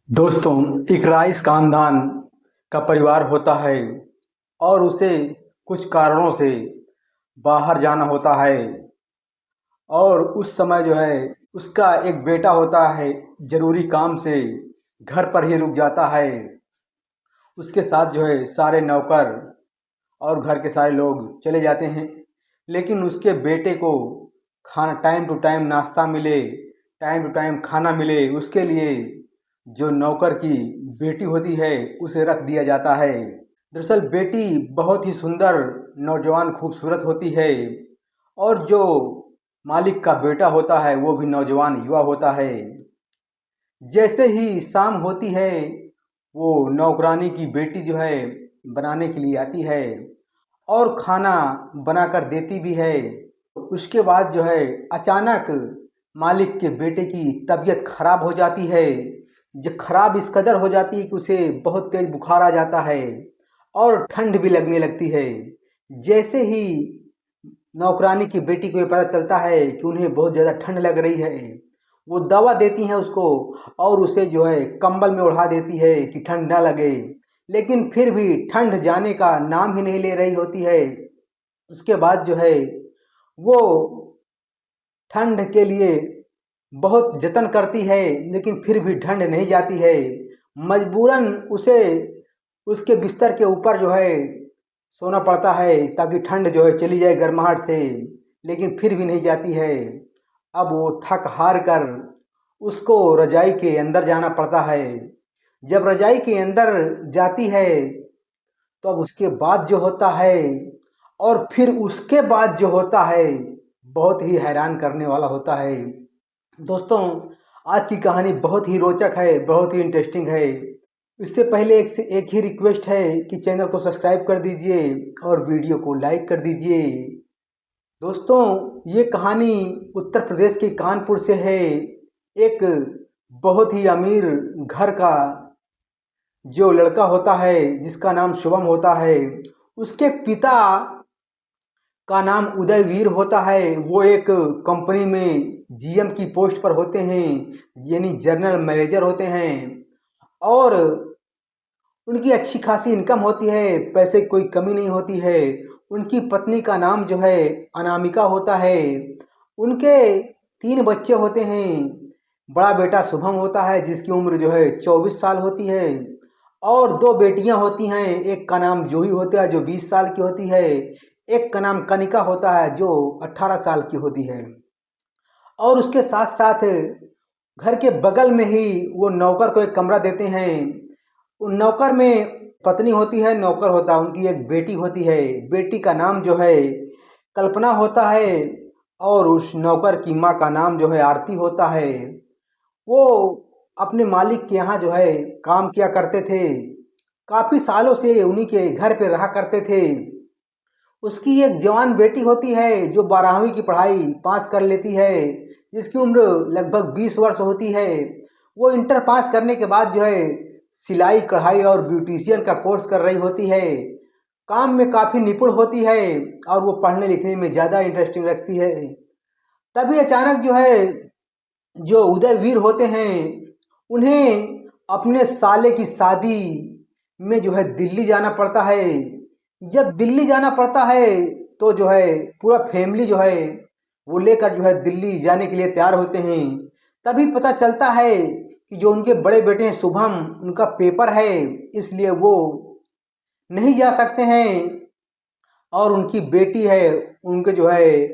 दोस्तों, एक राइस खानदान का परिवार होता है और उसे कुछ कारणों से बाहर जाना होता है। और उस समय जो है उसका एक बेटा होता है, ज़रूरी काम से घर पर ही रुक जाता है। उसके साथ जो है सारे नौकर और घर के सारे लोग चले जाते हैं, लेकिन उसके बेटे को खाना टाइम टू टाइम नाश्ता मिले, टाइम टू टाइम खाना मिले, उसके लिए जो नौकर की बेटी होती है उसे रख दिया जाता है। दरअसल बेटी बहुत ही सुंदर, नौजवान, खूबसूरत होती है और जो मालिक का बेटा होता है वो भी नौजवान युवा होता है। जैसे ही शाम होती है वो नौकरानी की बेटी जो है बनाने के लिए आती है और खाना बनाकर देती भी है। उसके बाद जो है अचानक मालिक के बेटे की तबीयत खराब हो जाती है। जो खराब इस कदर हो जाती है कि उसे बहुत तेज बुखार आ जाता है और ठंड भी लगने लगती है। जैसे ही नौकरानी की बेटी को ये पता चलता है कि उन्हें बहुत ज़्यादा ठंड लग रही है, वो दवा देती हैं उसको और उसे जो है कंबल में ओढ़ा देती है कि ठंड ना लगे। लेकिन फिर भी ठंड जाने का नाम ही नहीं ले रही होती है। उसके बाद जो है वो ठंड के लिए बहुत जतन करती है, लेकिन फिर भी ठंड नहीं जाती है। मजबूरन उसे उसके बिस्तर के ऊपर जो है सोना पड़ता है ताकि ठंड जो है चली जाए गर्माहट से, लेकिन फिर भी नहीं जाती है। अब वो थक हार कर उसको रजाई के अंदर जाना पड़ता है। जब रजाई के अंदर जाती है तो अब उसके बाद जो होता है और फिर उसके बाद जो होता है बहुत ही हैरान करने वाला होता है। दोस्तों, आज की कहानी बहुत ही रोचक है, बहुत ही इंटरेस्टिंग है। इससे पहले एक से एक ही रिक्वेस्ट है कि चैनल को सब्सक्राइब कर दीजिए और वीडियो को लाइक कर दीजिए। दोस्तों, ये कहानी उत्तर प्रदेश के कानपुर से है। एक बहुत ही अमीर घर का जो लड़का होता है जिसका नाम शुभम होता है, उसके पिता का नाम उदयवीर होता है। वो एक कंपनी में जीएम की पोस्ट पर होते हैं, यानी जनरल मैनेजर होते हैं और उनकी अच्छी खासी इनकम होती है, पैसे की कोई कमी नहीं होती है। उनकी पत्नी का नाम जो है अनामिका होता है। उनके 3 बच्चे होते हैं। बड़ा बेटा शुभम होता है जिसकी उम्र जो है 24 साल होती है और 2 बेटियां होती हैं। एक का नाम जूही होता है जो 20 साल की होती है, एक का नाम कनिका होता है जो 18 साल की होती है। और उसके साथ साथ घर के बगल में ही वो नौकर को एक कमरा देते हैं। उन नौकर में पत्नी होती है, नौकर होता है, उनकी एक बेटी होती है। बेटी का नाम जो है कल्पना होता है और उस नौकर की माँ का नाम जो है आरती होता है। वो अपने मालिक के यहाँ जो है काम किया करते थे। काफ़ी सालों से उन्हीं के घर पे रहा करते थे। उसकी एक जवान बेटी होती है जो 12वीं की पढ़ाई पास कर लेती है, जिसकी उम्र लगभग 20 वर्ष होती है। वो इंटर पास करने के बाद जो है सिलाई कढ़ाई और ब्यूटिशियन का कोर्स कर रही होती है। काम में काफ़ी निपुण होती है और वो पढ़ने लिखने में ज़्यादा इंटरेस्टिंग रखती है। तभी अचानक जो है जो उदयवीर होते हैं उन्हें अपने साले की शादी में जो है दिल्ली जाना पड़ता है। जब दिल्ली जाना पड़ता है तो जो है पूरा फैमिली जो है वो लेकर जो है दिल्ली जाने के लिए तैयार होते हैं। तभी पता चलता है कि जो उनके बड़े बेटे हैं शुभम, उनका पेपर है, इसलिए वो नहीं जा सकते हैं। और उनकी बेटी है, उनके जो है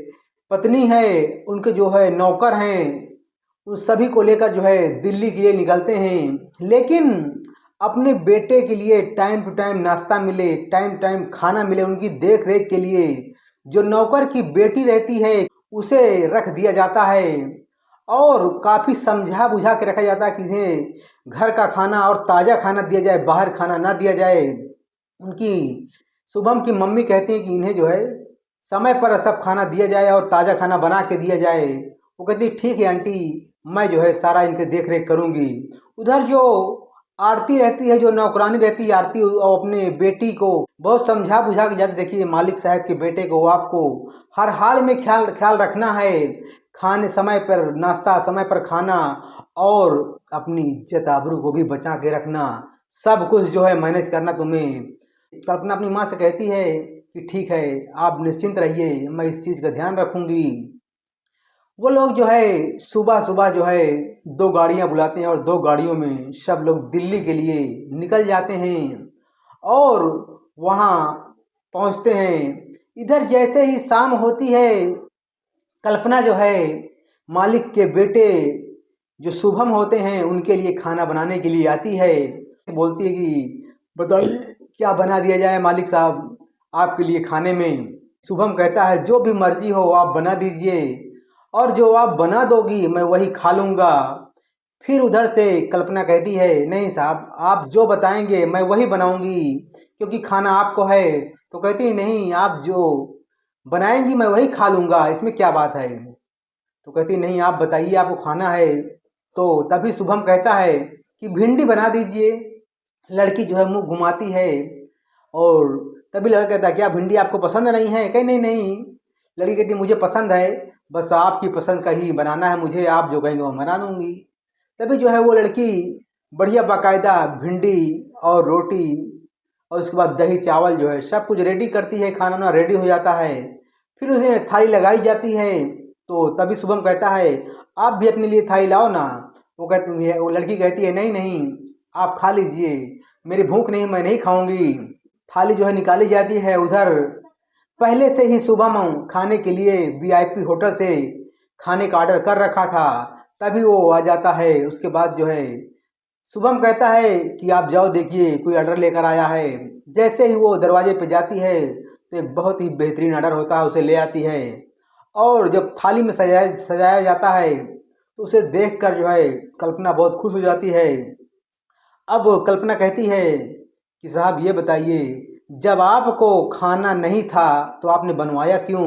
पत्नी है, उनके जो है नौकर हैं, उन सभी को लेकर जो है दिल्ली के लिए निकलते हैं। लेकिन अपने बेटे के लिए टाइम टू टाइम नाश्ता मिले, टाइम टाइम खाना मिले, उनकी देख रेख के लिए जो नौकर की बेटी रहती है उसे रख दिया जाता है और काफ़ी समझा बुझा के रखा जाता है कि इन्हें घर का खाना और ताज़ा खाना दिया जाए, बाहर खाना ना दिया जाए। उनकी शुभम की मम्मी कहती हैं कि इन्हें जो है समय पर सब खाना दिया जाए और ताज़ा खाना बना के दिया जाए। वो कहती ठीक है आंटी, मैं जो है सारा इनके देख रेख करूँगी। उधर जो आरती रहती है, जो नौकरानी रहती है आरती, और अपने बेटी को बहुत समझा बुझा के जाती, देखिए मालिक साहब के बेटे को आपको हर हाल में ख्याल ख्याल रखना है, खाने समय पर नाश्ता, समय पर खाना और अपनी इज्जत आबरू को भी बचा के रखना, सब कुछ जो है मैनेज करना तुम्हें। कल्पना अपनी माँ से कहती है कि ठीक है, आप निश्चिंत रहिए, मैं इस चीज़ का ध्यान रखूंगी। वो लोग जो है सुबह सुबह जो है 2 गाड़ियां बुलाते हैं और 2 गाड़ियों में सब लोग दिल्ली के लिए निकल जाते हैं और वहाँ पहुँचते हैं। इधर जैसे ही शाम होती है, कल्पना जो है मालिक के बेटे जो शुभम होते हैं उनके लिए खाना बनाने के लिए आती है। बोलती है कि बताइए क्या बना दिया जाए मालिक साहब आपके लिए खाने में। शुभम कहता है जो भी मर्जी हो आप बना दीजिए और जो आप बना दोगी मैं वही खा लूँगा। फिर उधर से कल्पना कहती है नहीं साहब, आप जो बताएंगे मैं वही बनाऊंगी क्योंकि खाना आपको है। तो कहती है नहीं, आप जो बनाएंगी मैं वही खा लूँगा, इसमें क्या बात है। तो कहती नहीं आप बताइए आपको खाना है। तो तभी शुभम कहता है कि भिंडी बना दीजिए। लड़की जो है मुंह घुमाती है और तभी लड़का कहता है क्या भिंडी आपको पसंद नहीं है। कहीं नहीं नहीं, लड़की कहती मुझे पसंद है, बस आपकी पसंद का ही बनाना है मुझे, आप जो कहेंगे वो बना दूंगी। तभी जो है वो लड़की बढ़िया बाकायदा भिंडी और रोटी और उसके बाद दही चावल जो है सब कुछ रेडी करती है, खाना वाना रेडी हो जाता है। फिर उन्हें थाली लगाई जाती है। तो तभी शुभम कहता है आप भी अपने लिए थाली लाओ ना। वो लड़की कहती है नहीं नहीं, आप खा लीजिए, मेरी भूख नहीं, मैं नहीं खाऊंगी। थाली जो है निकाली जाती है। उधर पहले से ही शुभम खाने के लिए वीआईपी होटल से खाने का ऑर्डर कर रखा था। तभी वो आ जाता है। उसके बाद जो है शुभम कहता है कि आप जाओ देखिए कोई ऑर्डर लेकर आया है। जैसे ही वो दरवाजे पे जाती है तो एक बहुत ही बेहतरीन ऑर्डर होता है, उसे ले आती है और जब थाली में सजाया सजाया जाता है तो उसे देखकर जो है कल्पना बहुत खुश हो जाती है। अब कल्पना कहती है कि साहब ये बताइए जब आपको खाना नहीं था तो आपने बनवाया क्यों।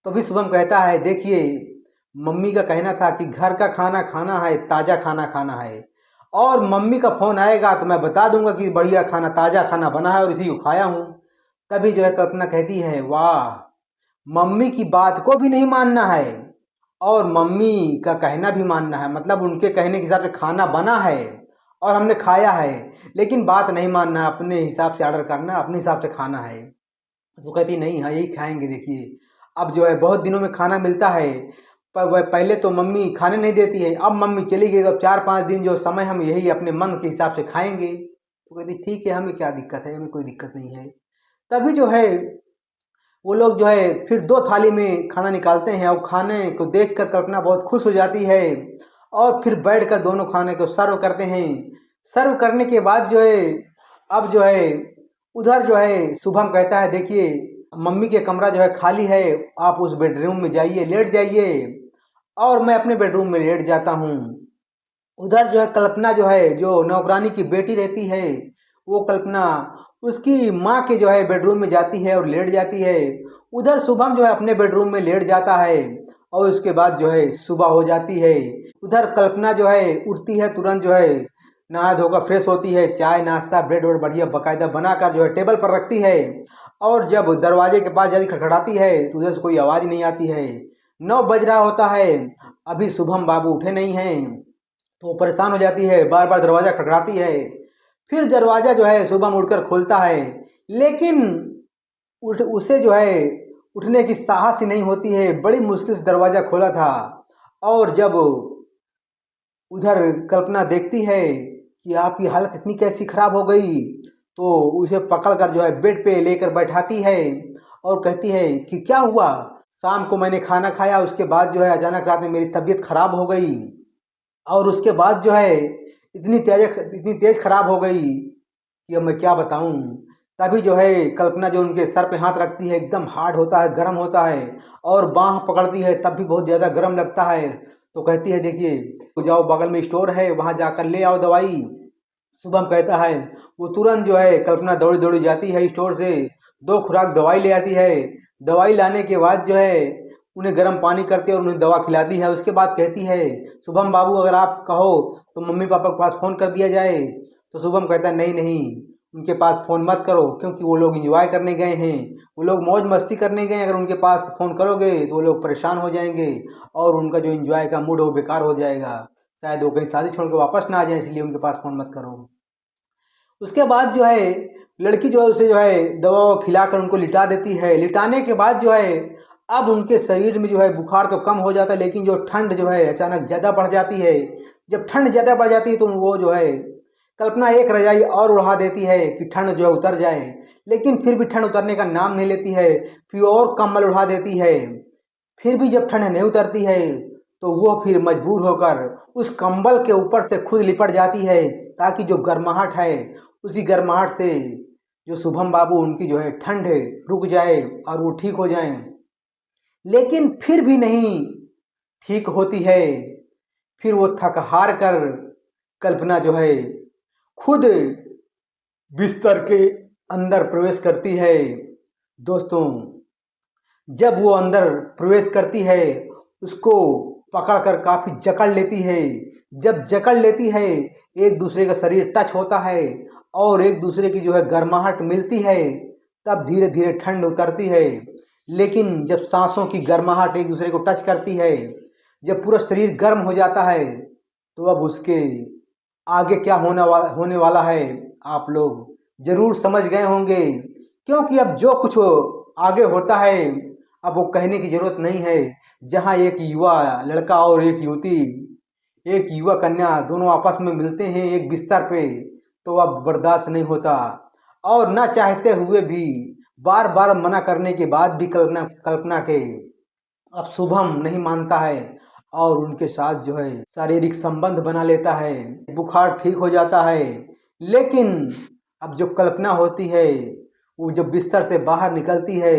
तो भी शुभम कहता है देखिए मम्मी का कहना था कि घर का खाना खाना है, ताज़ा खाना खाना है, और मम्मी का फ़ोन आएगा तो मैं बता दूंगा कि बढ़िया खाना ताज़ा खाना बना है और इसी को खाया हूँ। तभी जो है कल्पना कहती है वाह, मम्मी की बात को भी नहीं मानना है और मम्मी का कहना भी मानना है, मतलब उनके कहने के हिसाब से खाना बना है और हमने खाया है, लेकिन बात नहीं मानना, अपने हिसाब से ऑर्डर करना, अपने हिसाब से खाना है। तो कहती नहीं हाँ यही खाएंगे। देखिए अब जो है बहुत दिनों में खाना मिलता है, पर वह पहले तो मम्मी खाने नहीं देती है, अब मम्मी चली गई तो अब 4-5 दिन जो समय हम यही अपने मन के हिसाब से खाएंगे। तो कहती ठीक है, हमें क्या दिक्कत है, हमें कोई दिक्कत नहीं है। तभी जो है वो लोग जो है फिर 2 थाली में खाना निकालते हैं और खाने को देखकर कल्पना बहुत खुश हो जाती है और फिर बैठकर दोनों खाने को सर्व करते हैं। सर्व करने के बाद जो है अब जो है उधर जो है शुभम कहता है देखिए मम्मी के कमरा जो है खाली है, आप उस बेडरूम में जाइए, लेट जाइए, और मैं अपने बेडरूम में लेट जाता हूँ। उधर जो है कल्पना जो है जो नौकरानी की बेटी रहती है वो कल्पना उसकी माँ के जो है बेडरूम में जाती है और लेट जाती है। उधर शुभम जो है अपने बेडरूम में लेट जाता है और उसके बाद जो है सुबह हो जाती है। उधर कल्पना जो है उठती है, तुरंत जो है नहा धोकर फ्रेश होती है, चाय नाश्ता ब्रेड और बढ़िया बाकायदा बनाकर जो है टेबल पर रखती है और जब दरवाजे के पास जाकर खड़खड़ाती है तो उधर से कोई आवाज़ नहीं आती है। 9 बज रहा होता है, अभी शुभम बाबू उठे नहीं हैं। तो वो परेशान हो जाती है, बार बार दरवाज़ा खटखटाती है। फिर दरवाज़ा जो है शुभम उठकर खोलता है, लेकिन उसे जो है उठने की साहस ही नहीं होती है। बड़ी मुश्किल से दरवाज़ा खोला था और जब उधर कल्पना देखती है कि आपकी हालत इतनी कैसी ख़राब हो गई, तो उसे पकड़कर जो है बेड पे लेकर बैठाती है और कहती है कि क्या हुआ, शाम को मैंने खाना खाया, उसके बाद जो है अचानक रात में मेरी तबीयत ख़राब हो गई और उसके बाद जो है इतनी तेज खराब हो गई कि अब मैं क्या बताऊं। तभी जो है कल्पना जो उनके सर पे हाथ रखती है, एकदम हार्ड होता है, गर्म होता है और बाह पकड़ती है तब भी बहुत ज़्यादा गर्म लगता है। तो कहती है देखिए तो जाओ बगल में स्टोर है वहाँ जाकर ले आओ दवाई। शुभम कहता है, वो तुरंत जो है कल्पना दौड़ी दौड़ी जाती है स्टोर से, 2 खुराक दवाई ले आती है। दवाई लाने के बाद जो है उन्हें गर्म पानी करती है और उन्हें दवा खिलाती है। उसके बाद कहती है शुभम बाबू अगर आप कहो तो मम्मी पापा के पास फ़ोन कर दिया जाए। तो शुभम कहता है नहीं नहीं, उनके पास फ़ोन मत करो क्योंकि वो लोग इंजॉय करने गए हैं, वो लोग मौज मस्ती करने गए हैं, अगर उनके पास फ़ोन करोगे तो वो लोग परेशान हो जाएंगे और उनका जो इंजॉय का मूड है वो बेकार हो जाएगा। शायद वो कहीं शादी छोड़ के वापस ना आ जाए, इसलिए उनके पास फ़ोन मत करो। उसके बाद जो है लड़की जो है उसे जो है दवा खिलाकर उनको लिटा देती है। लिटाने के बाद जो है अब उनके शरीर में जो है बुखार तो कम हो जाता है, लेकिन जो ठंड जो है अचानक ज़्यादा बढ़ जाती है। जब ठंड ज़्यादा बढ़ जाती है तो वो जो है कल्पना एक रजाई और उड़ा देती है कि ठंड जो है उतर जाए, लेकिन फिर भी ठंड उतरने का नाम नहीं लेती है। फिर और कंबल उड़ा देती है। फिर भी जब ठंड नहीं उतरती है तो वो फिर मजबूर होकर उस कंबल के ऊपर से खुद लिपट जाती है, ताकि जो गर्माहट है उसी गर्माहट से जो शुभम बाबू उनकी जो है ठंड है रुक जाए और वो ठीक हो जाएं। लेकिन फिर भी नहीं ठीक होती है। फिर वो थक हार कर कल्पना जो है खुद बिस्तर के अंदर प्रवेश करती है। दोस्तों, जब वो अंदर प्रवेश करती है उसको पकड़कर काफ़ी जकड़ लेती है। जब जकड़ लेती है एक दूसरे का शरीर टच होता है और एक दूसरे की जो है गर्माहट मिलती है, तब धीरे धीरे ठंड उतरती है। लेकिन जब सांसों की गर्माहट एक दूसरे को टच करती है, जब पूरा शरीर गर्म हो जाता है, तो अब उसके आगे क्या होने वाला है आप लोग ज़रूर समझ गए होंगे। क्योंकि अब जो कुछ आगे होता है अब वो कहने की ज़रूरत नहीं है। जहाँ एक युवा लड़का और एक युवती, एक युवा कन्या दोनों आपस में मिलते हैं एक बिस्तर पे, तो अब बर्दाश्त नहीं होता। और ना चाहते हुए भी बार बार मना करने के बाद भी कल्पना के अब शुभम नहीं मानता है और उनके साथ जो है शारीरिक संबंध बना लेता है। बुखार ठीक हो जाता है। लेकिन अब जो कल्पना होती है वो जब बिस्तर से बाहर निकलती है,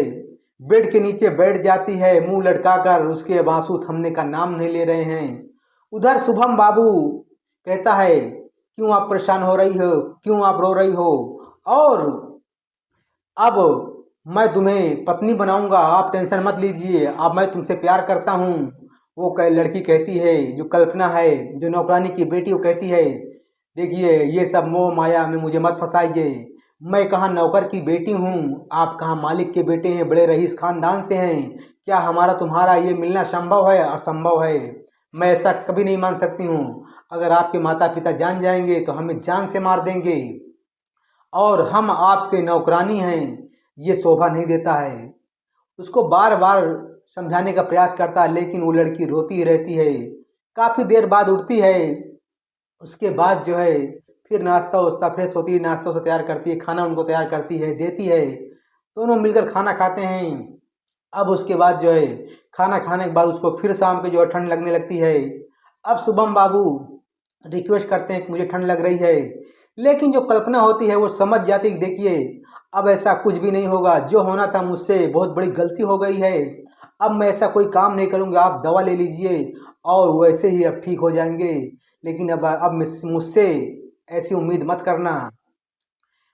बेड के नीचे बैठ जाती है मुंह लटकाकर, उसके अब आंसू थमने का नाम नहीं ले रहे हैं। उधर शुभम बाबू कहता है, क्यों आप परेशान हो रही हो, क्यों आप रो रही हो, और अब मैं तुम्हें पत्नी बनाऊंगा, आप टेंशन मत लीजिए, अब मैं तुमसे प्यार करता हूँ। वो लड़की कहती है, जो कल्पना है जो नौकरानी की बेटी, वो कहती है, देखिए ये सब मोह माया में मुझे मत फंसाइए। मैं कहाँ नौकर की बेटी हूँ, आप कहाँ मालिक के बेटे हैं, बड़े रईस खानदान से हैं। क्या हमारा तुम्हारा ये मिलना संभव है? असंभव है। मैं ऐसा कभी नहीं मान सकती हूँ। अगर आपके माता पिता जान जाएंगे तो हमें जान से मार देंगे, और हम आपके नौकरानी हैं, ये शोभा नहीं देता है। उसको बार बार समझाने का प्रयास करता है, लेकिन वो लड़की रोती ही रहती है। काफ़ी देर बाद उठती है। उसके बाद जो है फिर नाश्ता वास्ता फ्रेश होती है, नाश्ता वास्ता तैयार करती है, खाना उनको तैयार करती है, देती है। दोनों मिलकर खाना खाते हैं। अब उसके बाद जो है खाना खाने के बाद उसको फिर शाम को जो है ठंड लगने लगती है। अब शुभम बाबू रिक्वेस्ट करते हैं कि मुझे ठंड लग रही है, लेकिन जो कल्पना होती है वो समझ जाती है कि देखिए अब ऐसा कुछ भी नहीं होगा, जो होना था मुझसे बहुत बड़ी गलती हो गई है, अब मैं ऐसा कोई काम नहीं करूँगा, आप दवा ले लीजिए और वैसे ही अब ठीक हो जाएंगे। लेकिन अब मुझसे ऐसी उम्मीद मत करना।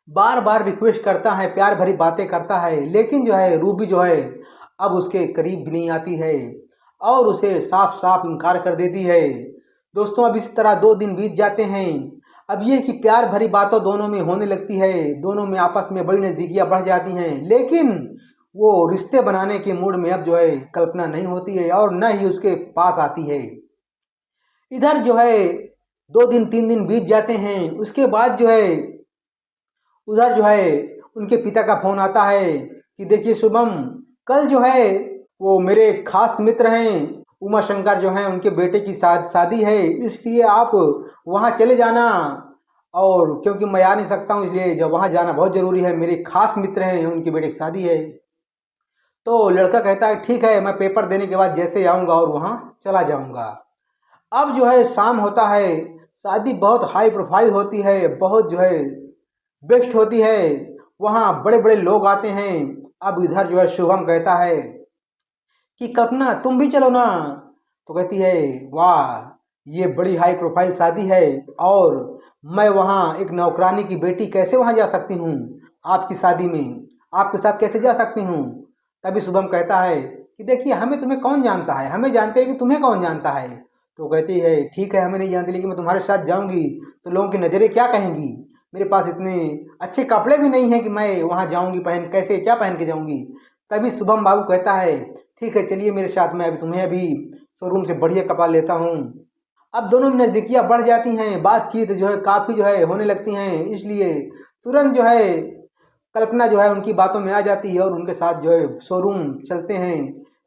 बार बार रिक्वेस्ट करता है, प्यार भरी बातें करता है, लेकिन जो है रूबी जो है अब उसके करीब भी नहीं आती है और उसे साफ साफ इनकार कर देती है। दोस्तों, अब इस तरह 2 दिन बीत जाते हैं। अब ये कि प्यार भरी बातों दोनों में होने लगती है, दोनों में आपस में बड़ी नज़दीकियाँ बढ़ जाती हैं, लेकिन वो रिश्ते बनाने के मूड में अब जो है कल्पना नहीं होती है और न ही उसके पास आती है। इधर जो है 2 दिन 3 दिन बीत जाते हैं। उसके बाद जो है उधर जो है उनके पिता का फ़ोन आता है कि देखिए शुभम, कल जो है वो मेरे खास मित्र हैं उमा शंकर जो हैं, उनके बेटे की शादी है, इसलिए आप वहाँ चले जाना। और क्योंकि मैं आ नहीं सकता हूँ, इसलिए जब वहाँ जाना बहुत ज़रूरी है, मेरे खास मित्र हैं, उनके बेटे की शादी है। तो लड़का कहता है ठीक है, मैं पेपर देने के बाद जैसे आऊँगा और वहाँ चला जाऊँगा। अब जो है शाम होता है, शादी बहुत हाई प्रोफाइल होती है, बहुत जो है बेस्ट होती है, वहाँ बड़े बड़े लोग आते हैं। अब इधर जो है शुभम कहता है कि कल्पना तुम भी चलो ना। तो कहती है, वाह ये बड़ी हाई प्रोफाइल शादी है और मैं वहाँ एक नौकरानी की बेटी कैसे वहाँ जा सकती हूँ, आपकी शादी में आपके साथ कैसे जा सकती हूँ। तभी शुभम कहता है कि देखिए हमें तुम्हें कौन जानता है, हमें जानते हैं कि तुम्हें कौन जानता है। तो कहती है ठीक है, हमें नहीं जानती, लेकिन मैं तुम्हारे साथ जाऊँगी तो लोगों की नज़रें क्या कहेंगी, मेरे पास इतने अच्छे कपड़े भी नहीं हैं कि मैं वहाँ जाऊँगी पहन, कैसे क्या पहन के जाऊँगी। तभी शुभम बाबू कहता है ठीक है चलिए मेरे साथ, मैं अभी तुम्हें अभी शोरूम से बढ़िया कपड़ा लेता हूँ। अब दोनों में नज़दीकियाँ बढ़ जाती हैं, बातचीत जो है काफ़ी जो है होने लगती हैं, इसलिए तुरंत जो है कल्पना जो है उनकी बातों में आ जाती है और उनके साथ जो है शोरूम चलते हैं,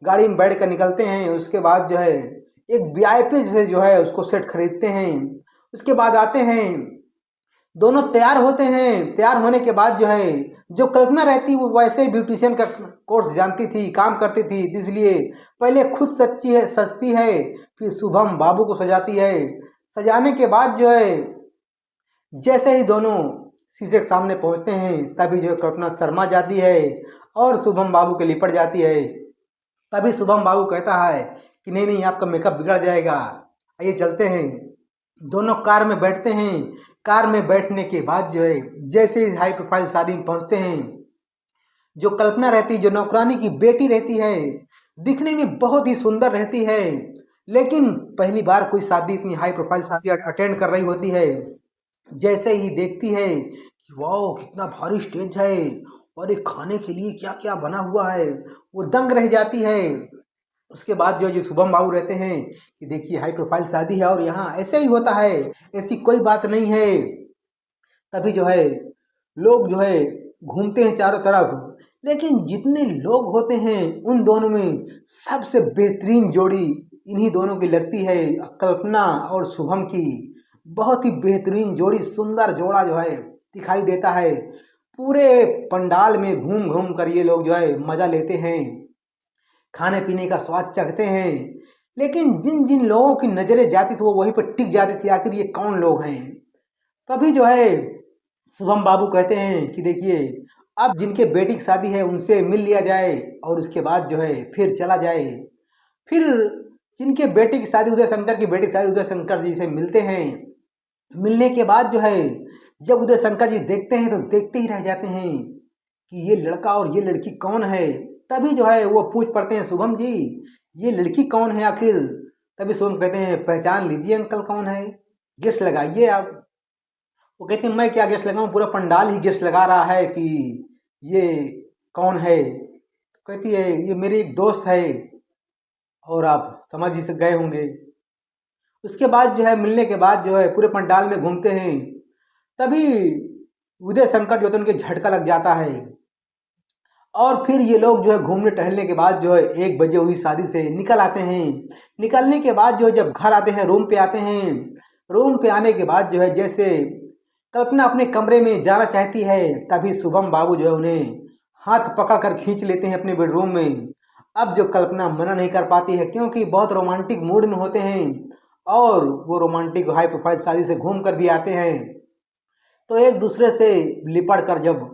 गाड़ी में बैठ कर निकलते हैं। उसके बाद जो है एक वीआईपी से जो है उसको सेट खरीदते हैं। उसके बाद आते हैं, दोनों तैयार होते हैं। तैयार होने के बाद जो है जो कल्पना रहती वो वैसे ही ब्यूटिशियन का कोर्स जानती थी, काम करती थी, तो इसलिए पहले खुद सजती है, फिर शुभम बाबू को सजाती है। सजाने के बाद जो है जैसे ही दोनों शीशे के सामने पहुंचते हैं तभी जो है कल्पना शर्मा जाती है और शुभम बाबू के लिपट जाती है। तभी शुभम बाबू कहता है कि नहीं नहीं, आपका मेकअप बिगड़ जाएगा, आइए चलते हैं। दोनों कार में बैठते हैं। कार में बैठने के बाद जो है जैसे ही हाई प्रोफाइल शादी में पहुंचते हैं, जो कल्पना रहती है, जो नौकरानी की बेटी रहती है, दिखने में बहुत ही सुंदर रहती है, लेकिन पहली बार कोई शादी, इतनी हाई प्रोफाइल शादी अटेंड कर रही होती है। जैसे ही देखती है कि वाह कितना भारी स्टेज है और एक खाने के लिए क्या क्या बना हुआ है, वो दंग रह जाती है। उसके बाद जो शुभम बाबू रहते हैं कि देखिए हाई प्रोफाइल शादी है और यहाँ ऐसे ही होता है, ऐसी कोई बात नहीं है। तभी जो है लोग जो है घूमते हैं चारों तरफ, लेकिन जितने लोग होते हैं उन दोनों में सबसे बेहतरीन जोड़ी इन्हीं दोनों की लगती है, कल्पना और शुभम की। बहुत ही बेहतरीन जोड़ी, सुंदर जोड़ा जो है दिखाई देता है। पूरे पंडाल में घूम घूम कर ये लोग जो है मजा लेते हैं, खाने पीने का स्वाद चखते हैं। लेकिन जिन जिन लोगों की नजरें जाती थी वो वहीं पर टिक जाती थी, आखिर ये कौन लोग हैं। तभी जो है शुभम बाबू कहते हैं कि देखिए अब जिनके बेटी की शादी है उनसे मिल लिया जाए और उसके बाद जो है फिर चला जाए। फिर जिनके बेटे की शादी, उदय शंकर की बेटी की शादी, उदय शंकर जी से मिलते हैं। मिलने के बाद जो है जब उदय शंकर जी देखते हैं तो देखते ही रह जाते हैं कि ये लड़का और ये लड़की कौन है। तभी जो है वो पूछ पड़ते हैं, शुभम जी ये लड़की कौन है आखिर। तभी शुभम कहते हैं पहचान लीजिए अंकल कौन है, गेस लगाइए आप। वो कहते हैं मैं क्या गेस लगाऊं, पूरा पंडाल ही गेस लगा रहा है कि ये कौन है। तो कहती है ये मेरी एक दोस्त है और आप समझ ही से गए होंगे। उसके बाद जो है मिलने के बाद जो है पूरे पंडाल में घूमते हैं। तभी उदय शंकर जो थे उनके झटका लग जाता है और फिर ये लोग जो है घूमने टहलने के बाद जो है 1 बजे हुई शादी से निकल आते हैं। निकलने के बाद जो है जब घर आते हैं, रूम पे आते हैं, रूम पे आने के बाद जो है जैसे कल्पना अपने कमरे में जाना चाहती है तभी शुभम बाबू जो है उन्हें हाथ पकड़ कर खींच लेते हैं अपने बेडरूम में। अब जो कल्पना मना नहीं कर पाती है क्योंकि बहुत रोमांटिक मूड में होते हैं और वो रोमांटिक हाई प्रोफाइल शादी से घूम कर भी आते हैं, तो एक दूसरे से लिपट कर जब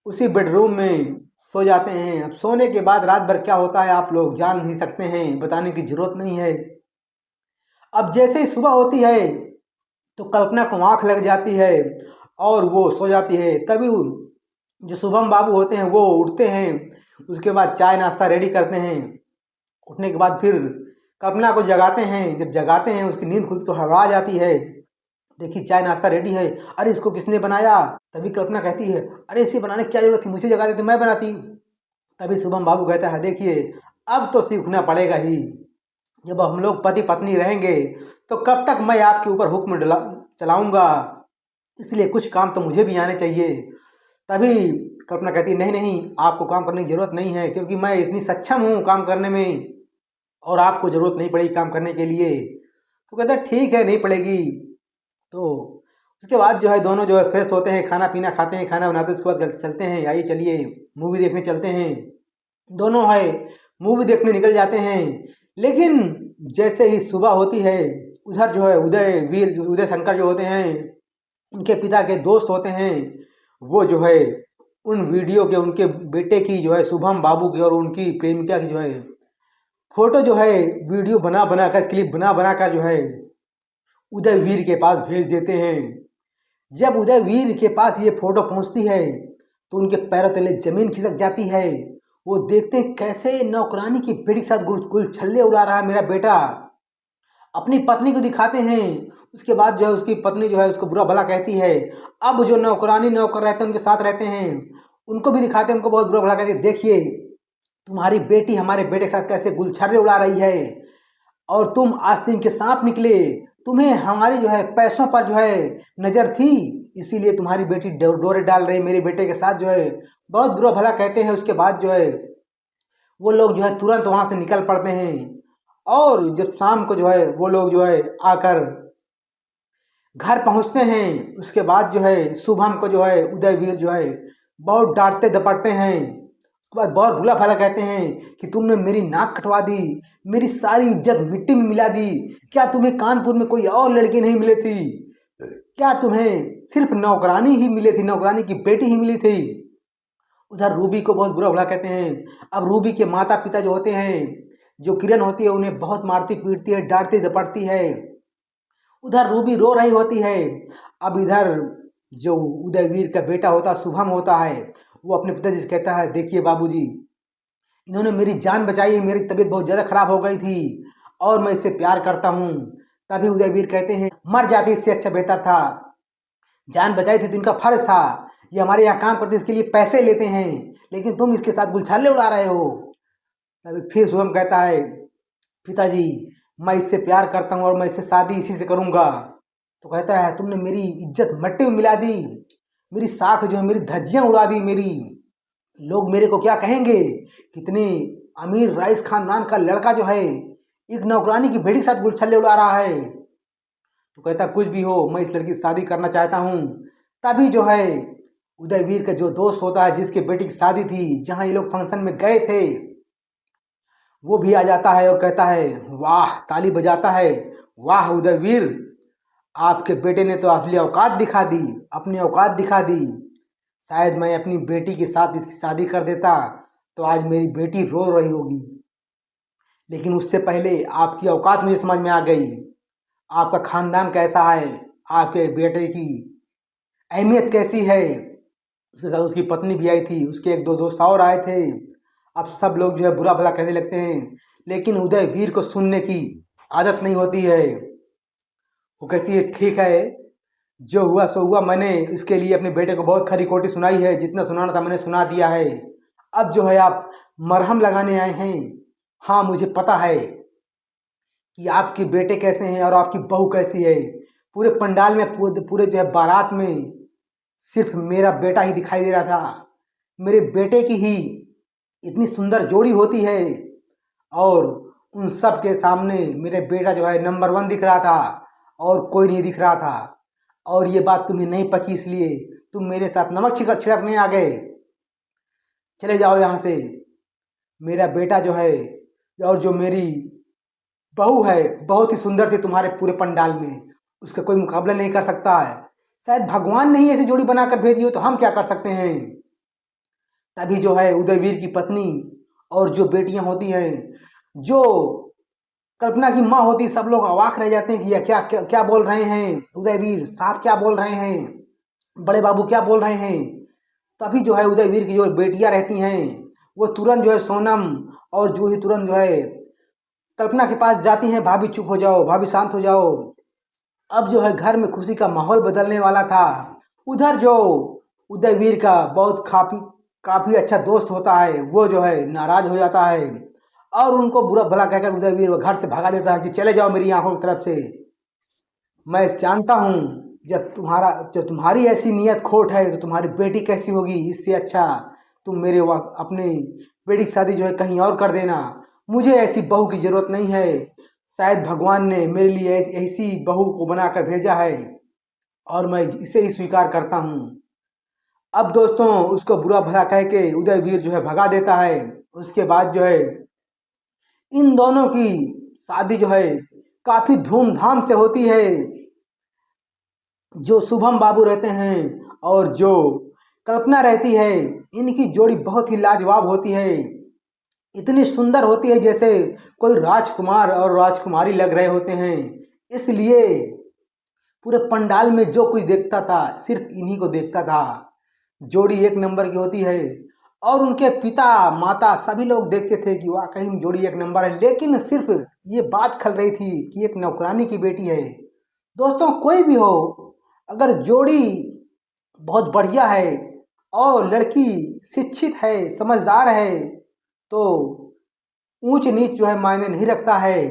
उसी बेडरूम में सो जाते हैं। अब सोने के बाद रात भर क्या होता है आप लोग जान नहीं सकते हैं, बताने की जरूरत नहीं है। अब जैसे ही सुबह होती है तो कल्पना को आंख लग जाती है और वो सो जाती है। तभी जो शुभम बाबू होते हैं वो उठते हैं, उसके बाद चाय नाश्ता रेडी करते हैं। उठने के बाद फिर कल्पना को जगाते हैं। जब जगाते हैं उसकी नींद खुलती तो हड़बड़ा जाती है, देखिए चाय नाश्ता रेडी है, अरे इसको किसने बनाया। तभी कल्पना कहती है अरे इसे बनाने की क्या जरूरत थी, मुझे जगा देते मैं बनाती। तभी शुभम बाबू कहता है देखिए अब तो सीखना पड़ेगा ही, जब हम लोग पति पत्नी रहेंगे तो कब तक मैं आपके ऊपर हुक्म चलाऊंगा, इसलिए कुछ काम तो मुझे भी आने चाहिए। तभी कल्पना कहती है नहीं नहीं, आपको काम करने की ज़रूरत नहीं है क्योंकि मैं इतनी सक्षम हूँ काम करने में और आपको ज़रूरत नहीं पड़ेगी काम करने के लिए। तो कहता है ठीक है नहीं पड़ेगी। तो उसके बाद जो है दोनों जो है फ्रेश होते हैं, खाना पीना खाते हैं, खाना बनाते हैं, उसके बाद चलते हैं, आइए चलिए मूवी देखने चलते हैं। दोनों है मूवी देखने निकल जाते हैं। लेकिन जैसे ही सुबह होती है उधर जो है उदय शंकर जो होते हैं उनके पिता के दोस्त होते हैं, वो जो है उन वीडियो के उनके बेटे की जो है शुभम बाबू की और उनकी प्रेमिका की जो है फोटो जो है वीडियो बना बना कर, क्लिप बना बना कर जो है उदय वीर के पास भेज देते हैं। जब उदय वीर के पास ये फोटो पहुंचती है तो उनके पैरों तले जमीन खिसक जाती है। वो देखते हैं कैसे नौकरानी की बेटी के साथ गुल छल्ले उड़ा रहा है मेरा बेटा। अपनी पत्नी को दिखाते हैं। उसके बाद जो है उसकी पत्नी जो है उसको बुरा भला कहती है। अब जो नौकरानी नौकर रहते हैं उनके साथ रहते हैं उनको भी दिखाते हैं, उनको बहुत बुरा भला कहते हैं, देखिए तुम्हारी बेटी हमारे बेटे के साथ कैसे गुलछर्रे उड़ा रही है। और तुम आस्तीन के सांप निकले। तुम्हें हमारी जो है पैसों पर जो है नजर थी, इसीलिए तुम्हारी बेटी डोरे डाल रही मेरे बेटे के साथ जो है। बहुत बुरा भला कहते हैं। उसके बाद जो है वो लोग जो है तुरंत वहां से निकल पड़ते हैं। और जब शाम को जो है वो लोग जो है आकर घर पहुंचते हैं, उसके बाद जो है शुभम को जो है उदयवीर जो है बहुत डांटते दपटते हैं। उसके बाद बहुत बुरा भला कहते हैं कि तुमने मेरी नाक कटवा दी, मेरी सारी इज्जत मिट्टी में मिला दी। क्या तुम्हें कानपुर में कोई और लड़की नहीं मिली थी? क्या तुम्हें सिर्फ नौकरानी ही मिली थी, नौकरानी की बेटी ही मिली थी? उधर रूबी को बहुत बुरा भला कहते हैं। अब रूबी के माता पिता जो होते हैं, जो किरण होती है, उन्हें बहुत मारती पीटती है, डांटती दपटती है। उधर रूबी रो रही होती है। अब इधर जो उदयवीर का बेटा होता शुभम होता है, वो अपने पिताजी से कहता है, देखिए बाबूजी, इन्होंने मेरी जान बचाई, मेरी तबीयत बहुत ज़्यादा खराब हो गई थी और मैं इससे प्यार करता हूँ। तभी उदयवीर कहते हैं, मर जाती इससे अच्छा बेहतर था। जान बचाई थी तो इनका फर्ज था। ये हमारे यहाँ काम करते, इसके लिए पैसे लेते हैं, लेकिन तुम इसके साथ गुलछल्ले उड़ा रहे हो। तभी फिर शुभम कहता है, पिताजी मैं इससे प्यार करता हूँ और मैं इससे शादी इसी से करूँगा। तो कहता है, तुमने मेरी इज्जत मट्टी में मिला दी, मेरी साख जो है, मेरी धज्जियाँ उड़ा दी मेरी। लोग मेरे को क्या कहेंगे? कितने अमीर राइस खानदान का लड़का जो है एक नौकरानी की बेटी के साथ गुलछल्ले उड़ा रहा है। तो कहता, कुछ भी हो, मैं इस लड़की से शादी करना चाहता हूँ। तभी जो है उदयवीर का जो दोस्त होता है, जिसके बेटी की शादी थी, जहाँ ये लोग फंक्शन में गए थे, वो भी आ जाता है और कहता है, वाह, ताली बजाता है, वाह उदयवीर, आपके बेटे ने तो असली औकात दिखा दी, अपनी औकात दिखा दी। शायद मैं अपनी बेटी के साथ इसकी शादी कर देता तो आज मेरी बेटी रो रही होगी, लेकिन उससे पहले आपकी औकात मुझे समझ में आ गई। आपका खानदान कैसा है, आपके बेटे की अहमियत कैसी है। उसके साथ उसकी पत्नी भी आई थी, उसके एक दो दोस्त और आए थे। अब सब लोग जो है बुरा भला कहने लगते हैं, लेकिन उदयवीर को सुनने की आदत नहीं होती है। वो कहती है, ठीक है, जो हुआ सो हुआ, मैंने इसके लिए अपने बेटे को बहुत खरी खोटी सुनाई है, जितना सुनाना था मैंने सुना दिया है। अब जो है आप मरहम लगाने आए हैं। हाँ, मुझे पता है कि आपके बेटे कैसे हैं और आपकी बहू कैसी है। पूरे पंडाल में, पूरे जो है बारात में सिर्फ मेरा बेटा ही दिखाई दे रहा था। मेरे बेटे की ही इतनी सुंदर जोड़ी होती है और उन सब के सामने मेरे बेटा जो है नंबर 1 दिख रहा था और कोई नहीं दिख रहा था। और ये बात तुम्हें नहीं पची, इसलिए तुम मेरे साथ नमक छिड़कने आ गए। चले जाओ यहाँ से। मेरा बेटा जो है और जो मेरी बहू है, बहुत ही सुंदर थी तुम्हारे पूरे पंडाल में, उसका कोई मुकाबला नहीं कर सकता है। शायद भगवान ने ही ऐसी जोड़ी बनाकर भेजी हो, तो हम क्या कर सकते हैं। तभी जो है उदयवीर की पत्नी और जो बेटियां होती हैं, जो कल्पना की माँ होती, सब लोग अवाक रह जाते हैं कि यह क्या क्या क्या बोल रहे हैं, उदयवीर साहब क्या बोल रहे हैं, बड़े बाबू क्या बोल रहे हैं। तभी जो है उदयवीर की जो बेटियां रहती हैं, वो तुरंत जो है सोनम और जूही तुरंत जो है कल्पना के पास जाती हैं, भाभी चुप हो जाओ, भाभी शांत हो जाओ। अब जो है घर में खुशी का माहौल बदलने वाला था। उधर जो उदयवीर का बहुत काफी अच्छा दोस्त होता है, वो जो है नाराज हो जाता है और उनको बुरा भला कहकर उदयवीर वो घर से भगा देता है कि चले जाओ मेरी आंखों की तरफ से। मैं जानता हूँ, जब तुम्हारी ऐसी नियत खोट है तो तुम्हारी बेटी कैसी होगी। इससे अच्छा तुम मेरे वक्त अपनी बेटी की शादी जो है कहीं और कर देना। मुझे ऐसी बहू की जरूरत नहीं है। शायद भगवान ने मेरे लिए ऐसी बहू को बनाकर भेजा है और मैं इसे ही स्वीकार करता हूँ। अब दोस्तों उसको बुरा भला कह के उदयवीर जो है भगा देता है। उसके बाद जो है इन दोनों की शादी जो है काफी धूमधाम से होती है। जो शुभम बाबू रहते हैं और जो कल्पना रहती है, इनकी जोड़ी बहुत ही लाजवाब होती है। इतनी सुंदर होती है जैसे कोई राजकुमार और राजकुमारी लग रहे होते हैं। इसलिए पूरे पंडाल में जो कुछ देखता था सिर्फ इन्हीं को देखता था। जोड़ी एक नंबर की होती है और उनके पिता माता सभी लोग देखते थे कि वाकई में जोड़ी एक नंबर है। लेकिन सिर्फ ये बात खल रही थी कि एक नौकरानी की बेटी है। दोस्तों कोई भी हो, अगर जोड़ी बहुत बढ़िया है और लड़की शिक्षित है, समझदार है, तो ऊंच नीच जो है मायने नहीं रखता है।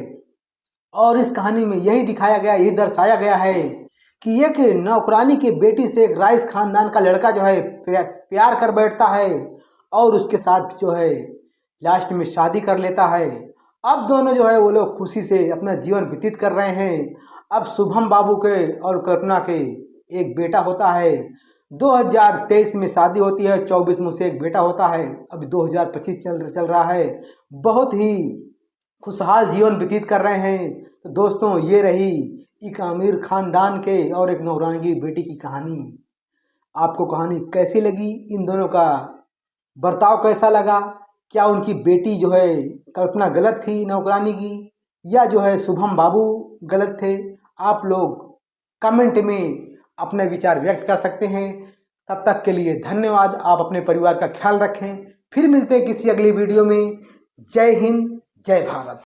और इस कहानी में यही दिखाया गया, यही दर्शाया गया है कि एक नौकरानी की बेटी से एक राइस खानदान का लड़का जो है प्यार कर बैठता है और उसके साथ जो है लास्ट में शादी कर लेता है। अब दोनों जो है वो लोग खुशी से अपना जीवन व्यतीत कर रहे हैं। अब शुभम बाबू के और कल्पना के एक बेटा होता है। 2023 में शादी होती है, 24 में से एक बेटा होता है। अभी 2025 चल रहा है। बहुत ही खुशहाल जीवन व्यतीत कर रहे हैं। तो दोस्तों, ये रही एक अमीर खानदान के और एक नौकरानी की बेटी की कहानी। आपको कहानी कैसी लगी? इन दोनों का बर्ताव कैसा लगा? क्या उनकी बेटी जो है कल्पना गलत थी नौकरानी की, या जो है शुभम बाबू गलत थे? आप लोग कमेंट में अपने विचार व्यक्त कर सकते हैं। तब तक के लिए धन्यवाद। आप अपने परिवार का ख्याल रखें। फिर मिलते हैं किसी अगली वीडियो में। जय हिंद, जय भारत।